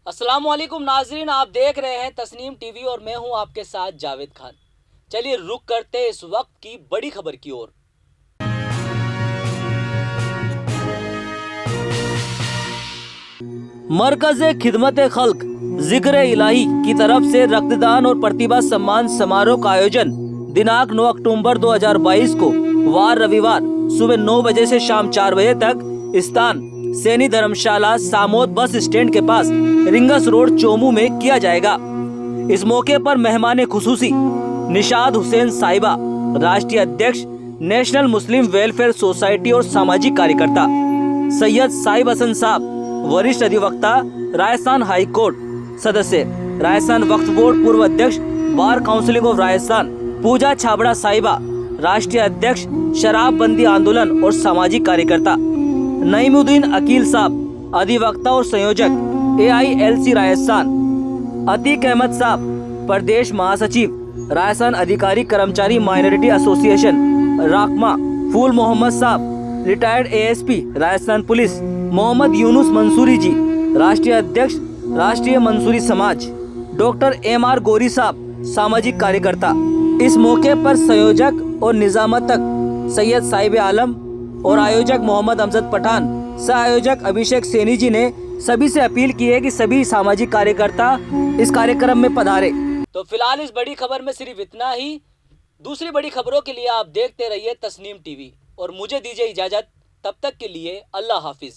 अस्सलाम वालेकुम नाजरीन, आप देख रहे हैं तस्नीम टीवी और मैं हूं आपके साथ जावेद खान। चलिए रुक करते हैं इस वक्त की बड़ी खबर की ओर। मरकज़े खिदमत खल्क जिक्र इलाही की तरफ से रक्तदान और प्रतिभा सम्मान समारोह का आयोजन दिनांक 9 अक्टूबर 2022 को वार रविवार सुबह 9 बजे से शाम 4 बजे तक स्थान सैनी धर्मशाला सामोद बस स्टैंड के पास रिंगस रोड चोमू में किया जाएगा। इस मौके पर मेहमान खुसूसी निशाद हुसैन साहिबा, राष्ट्रीय अध्यक्ष नेशनल मुस्लिम वेलफेयर सोसाइटी और सामाजिक कार्यकर्ता सैयद साहिब हसन साहब, वरिष्ठ अधिवक्ता राजस्थान हाई कोर्ट सदस्य, राजस्थान वक्फ बोर्ड पूर्व अध्यक्ष बार काउंसिलिंग ऑफ राजस्थान पूजा छाबड़ा साहिबा, राष्ट्रीय अध्यक्ष शराबबंदी आंदोलन और सामाजिक कार्यकर्ता नईमुद्दीन अकील साहब, अधिवक्ता और संयोजक AILC राजस्थान, अतीक अहमद साहब, प्रदेश महासचिव राजस्थान अधिकारी कर्मचारी माइनॉरिटी एसोसिएशन राकमा, फूल मोहम्मद साहब, retired ASP Rajasthan police, Mohammad Yunus Mansuri ji, राष्ट्रीय अध्यक्ष राष्ट्रीय मंसूरी समाज, डॉक्टर MR गोरी साहब, सामाजिक कार्यकर्ता। इस मौके पर संयोजक और निजामतक सैयद साहिब आलम और आयोजक मोहम्मद अमजद पठान, सह आयोजक अभिषेक सैनी जी ने सभी से अपील की है कि सभी सामाजिक कार्यकर्ता इस कार्यक्रम में पधारे। तो फिलहाल इस बड़ी खबर में सिर्फ इतना ही। दूसरी बड़ी खबरों के लिए आप देखते रहिए तस्नीम टीवी और मुझे दीजिए इजाजत। तब तक के लिए अल्लाह हाफिज।